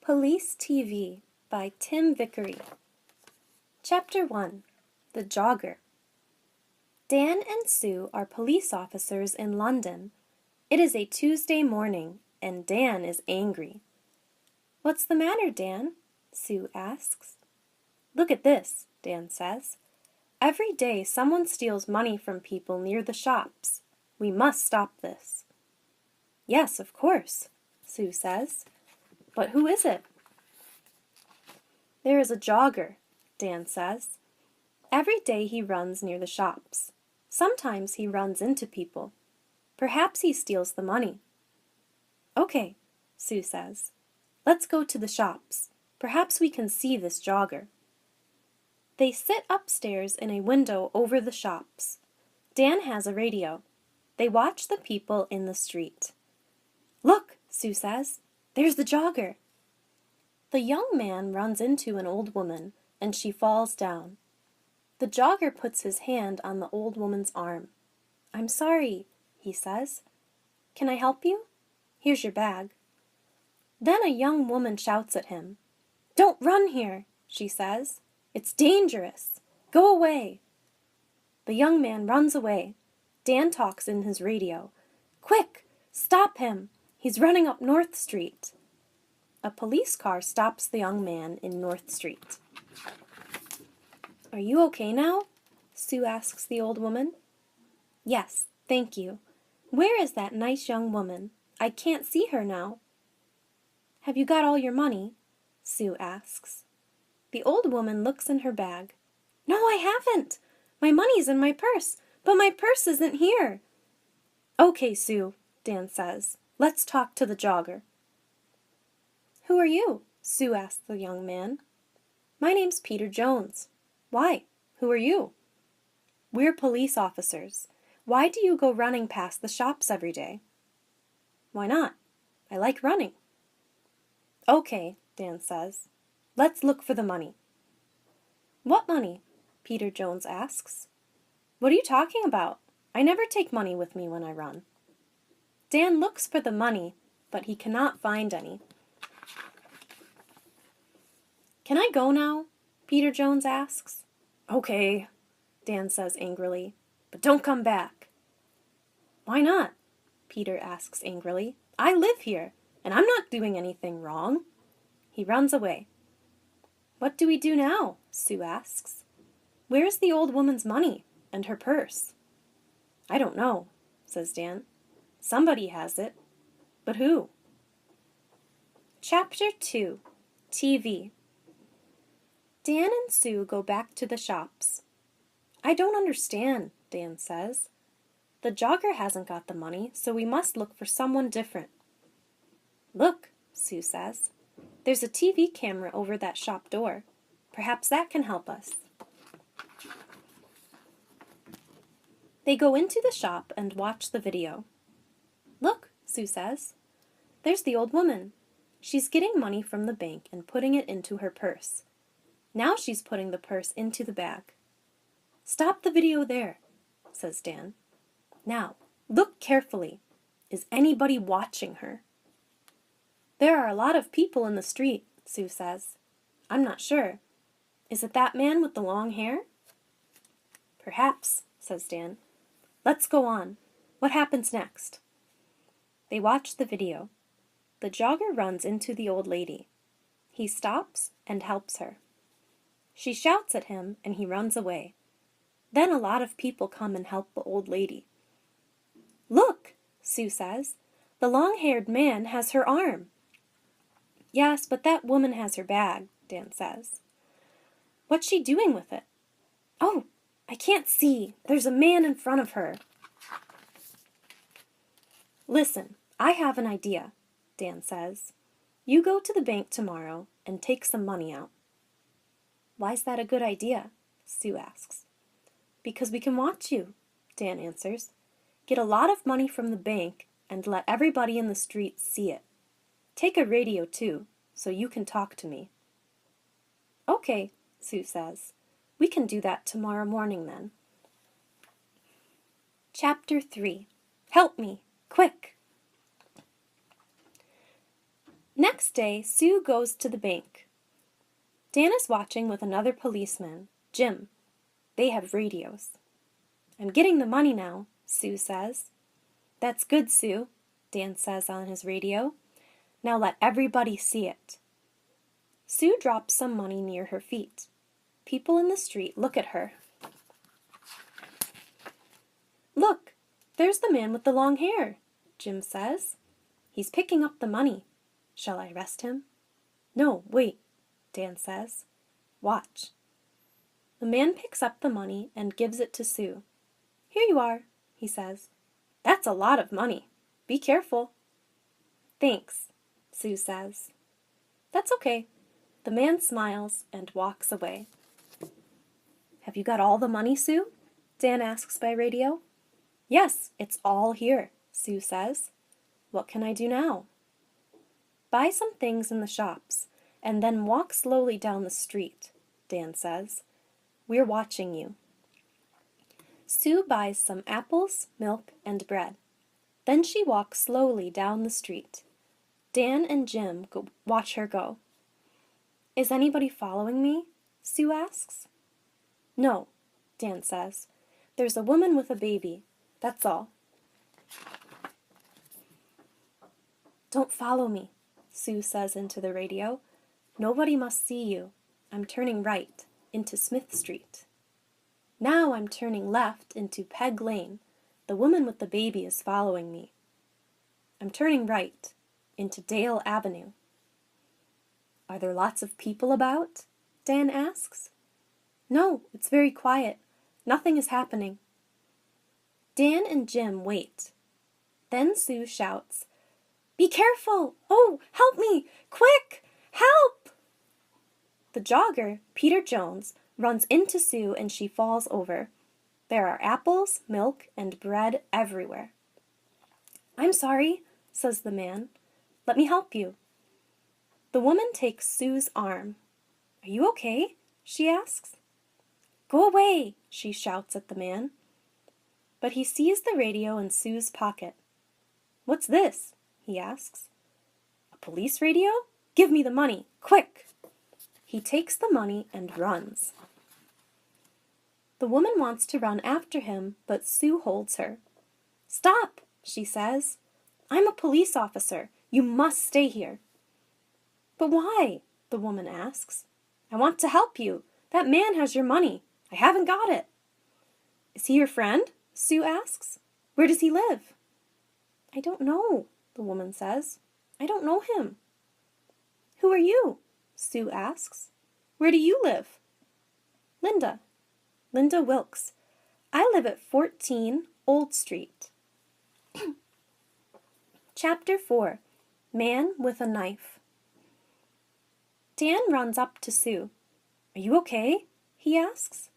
Police TV by Tim Vickery. Chapter 1. The Jogger. Dan and Sue are police officers in London. It is a Tuesday morning, and Dan is angry. "What's the matter, Dan?" Sue asks. "Look at this," Dan says. "Every day someone steals money from people near the shops. We must stop this." "Yes, of course," Sue says. "But who is it?" "There is a jogger," Dan says. "Every day he runs near the shops. Sometimes he runs into people. Perhaps he steals the money." "Okay," Sue says. "Let's go to the shops. Perhaps we can see this jogger." They sit upstairs in a window over the shops. Dan has a radio. They watch the people in the street. "Look," Sue says. "There's the jogger." The young man runs into an old woman, and she falls down. The jogger puts his hand on the old woman's arm. "I'm sorry," he says. "Can I help you? Here's your bag." Then a young woman shouts at him. "Don't run here," she says. "It's dangerous. Go away." The young man runs away. Dan talks in his radio. "Quick! Stop him! He's running up North Street." A police car stops the young man in North Street. "Are you okay now?" Sue asks the old woman. "Yes, thank you. Where is that nice young woman? I can't see her now." "Have you got all your money?" Sue asks. The old woman looks in her bag. "No, I haven't. My money's in my purse, but my purse isn't here." "Okay, Sue," Dan says. "Let's talk to the jogger." "Who are you?" Sue asked the young man. "My name's Peter Jones." "Why? Who are you?" "We're police officers. Why do you go running past the shops every day?" "Why not? I like running." "Okay," Dan says. "Let's look for the money." "What money?" Peter Jones asks. "What are you talking about? I never take money with me when I run." Dan looks for the money, but he cannot find any. "Can I go now?" Peter Jones asks. "Okay," Dan says angrily, "but don't come back." "Why not?" Peter asks angrily. "I live here, and I'm not doing anything wrong." He runs away. "What do we do now?" Sue asks. "Where's the old woman's money and her purse?" "I don't know," says Dan. "Somebody has it. But who?" Chapter 2. TV. Dan and Sue go back to the shops. "I don't understand," Dan says. "The jogger hasn't got the money, so we must look for someone different." "Look," Sue says. "There's a TV camera over that shop door. Perhaps that can help us." They go into the shop and watch the video. "Look," Sue says. "There's the old woman. She's getting money from the bank and putting it into her purse. Now she's putting the purse into the bag." "Stop the video there," says Dan. "Now, look carefully. Is anybody watching her?" "There are a lot of people in the street," Sue says. "I'm not sure. Is it that man with the long hair?" "Perhaps," says Dan. "Let's go on. What happens next?" They watch the video. The jogger runs into the old lady. He stops and helps her. She shouts at him and he runs away. Then a lot of people come and help the old lady. "Look," Sue says. "The long-haired man has her arm." "Yes, but that woman has her bag," Dan says. "What's she doing with it?" "Oh, I can't see. There's a man in front of her." "Listen, I have an idea," Dan says. "You go to the bank tomorrow and take some money out." "Why's that a good idea?" Sue asks. "Because we can watch you," Dan answers. "Get a lot of money from the bank and let everybody in the street see it. Take a radio too, so you can talk to me." "Okay," Sue says. "We can do that tomorrow morning then." Chapter 3. Help me, quick! Next day, Sue goes to the bank. Dan is watching with another policeman, Jim. They have radios. I'm getting the money now, Sue says. That's good, Sue, Dan says on his radio. Now let everybody see it. Sue drops some money near her feet. People in the street look at her. Look, there's the man with the long hair, Jim says. He's picking up the money. Shall I arrest him? No, wait, Dan says. Watch. The man picks up the money and gives it to Sue. Here you are, he says. That's a lot of money. Be careful. Thanks, Sue says. That's okay. The man smiles and walks away. Have you got all the money, Sue? Dan asks by radio. Yes, it's all here, Sue says. What can I do now? Buy some things in the shops, and then walk slowly down the street, Dan says. We're watching you. Sue buys some apples, milk, and bread. Then she walks slowly down the street. Dan and Jim watch her go. Is anybody following me? Sue asks. No, Dan says. There's a woman with a baby. That's all. Don't follow me, Sue says into the radio. Nobody must see you. I'm turning right, into Smith Street. Now I'm turning left into Peg Lane. The woman with the baby is following me. I'm turning right, into Dale Avenue. Are there lots of people about? Dan asks. No, it's very quiet. Nothing is happening. Dan and Jim wait. Then Sue shouts, Be careful! Oh, help me! Quick! Help! The jogger, Peter Jones, runs into Sue and she falls over. There are apples, milk, and bread everywhere. I'm sorry, says the man. Let me help you. The woman takes Sue's arm. Are you okay? She asks. Go away, she shouts at the man. But he sees the radio in Sue's pocket. What's this? He asks. A police radio? Give me the money, quick! He takes the money and runs. The woman wants to run after him, but Sue holds her. Stop, she says. I'm a police officer. You must stay here. But why? The woman asks. I want to help you. That man has your money. I haven't got it. Is he your friend? Sue asks. Where does he live? I don't know, the woman says. I don't know him. Who are you? Sue asks. Where do you live? Linda. Linda Wilkes. I live at 14 Old Street. Chapter 4. Man with a Knife. Dan runs up to Sue. Are you okay? He asks.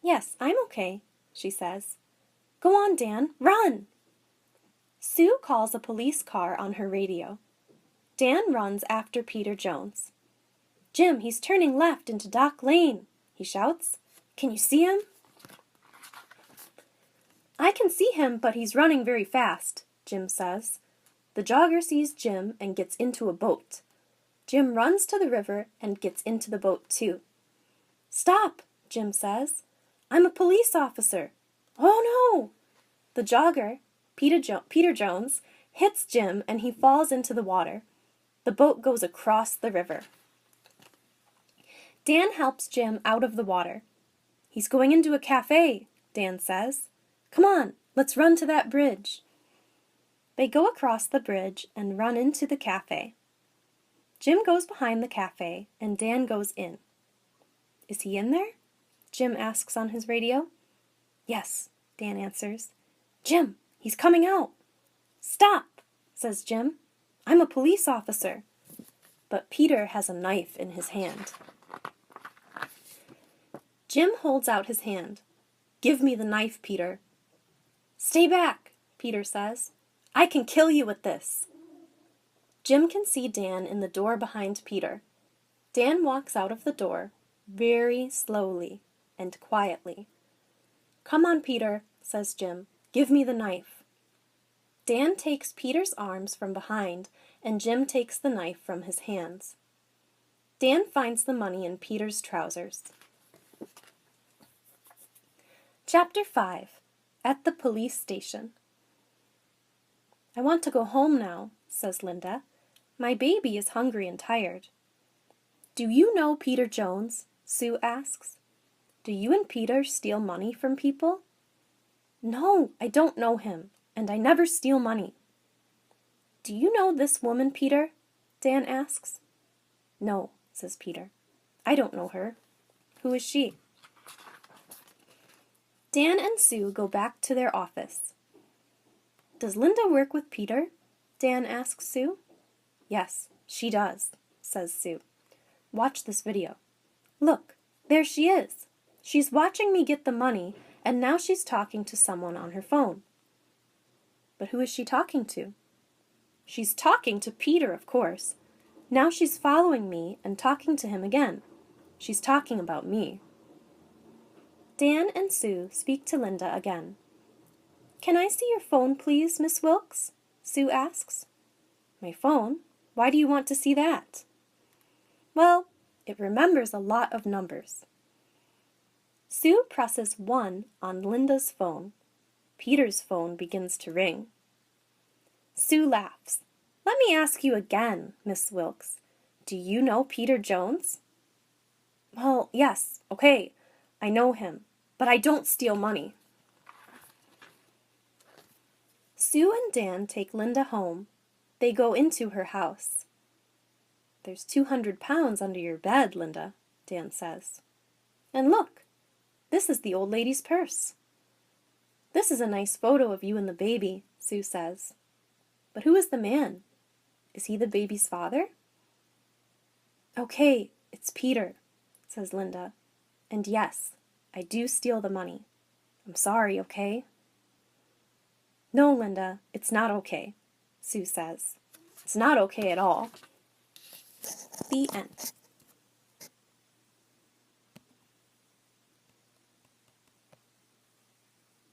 Yes, I'm okay, she says. Go on, Dan, run! Sue calls a police car on her radio. Dan runs after Peter Jones. Jim, he's turning left into Dock Lane, he shouts. Can you see him? I can see him, but he's running very fast, Jim says. The jogger sees Jim and gets into a boat. Jim runs to the river and gets into the boat too. Stop, Jim says. I'm a police officer. Oh no! The jogger, Peter Jones, hits Jim and he falls into the water. The boat goes across the river. Dan helps Jim out of the water. He's going into a cafe, Dan says. Come on, let's run to that bridge. They go across the bridge and run into the cafe. Jim goes behind the cafe and Dan goes in. Is he in there? Jim asks on his radio. Yes, Dan answers. Jim, he's coming out. Stop, says Jim. I'm a police officer. But Peter has a knife in his hand. Jim holds out his hand. Give me the knife, Peter. Stay back, Peter says. I can kill you with this. Jim can see Dan in the door behind Peter. Dan walks out of the door very slowly and quietly. Come on, Peter, says Jim. Give me the knife. Dan takes Peter's arms from behind and Jim takes the knife from his hands. Dan finds the money in Peter's trousers. Chapter 5. At the Police Station. I want to go home now, says Linda. My baby is hungry and tired. Do you know Peter Jones? Sue asks. Do you and Peter steal money from people? No, I don't know him, and I never steal money. Do you know this woman, Peter? Dan asks. No, says Peter. I don't know her. Who is she? Dan and Sue go back to their office. Does Linda work with Peter? Dan asks Sue. Yes, she does, says Sue. Watch this video. Look, there she is. She's watching me get the money, and now she's talking to someone on her phone. But who is she talking to? She's talking to Peter, of course. Now she's following me and talking to him again. She's talking about me. Dan and Sue speak to Linda again. Can I see your phone, please, Miss Wilkes? Sue asks. My phone? Why do you want to see that? Well, it remembers a lot of numbers. Sue presses 1 on Linda's phone. Peter's phone begins to ring. Sue laughs. Let me ask you again, Miss Wilkes. Do you know Peter Jones? Well, yes, okay, I know him, but I don't steal money. Sue and Dan take Linda home. They go into her house. There's 200 pounds under your bed, Linda, Dan says. And look, this is the old lady's purse. This is a nice photo of you and the baby, Sue says. But who is the man? Is he the baby's father? Okay, it's Peter, says Linda. And yes, I do steal the money. I'm sorry, okay? No, Linda, it's not okay, Sue says. It's not okay at all. The end.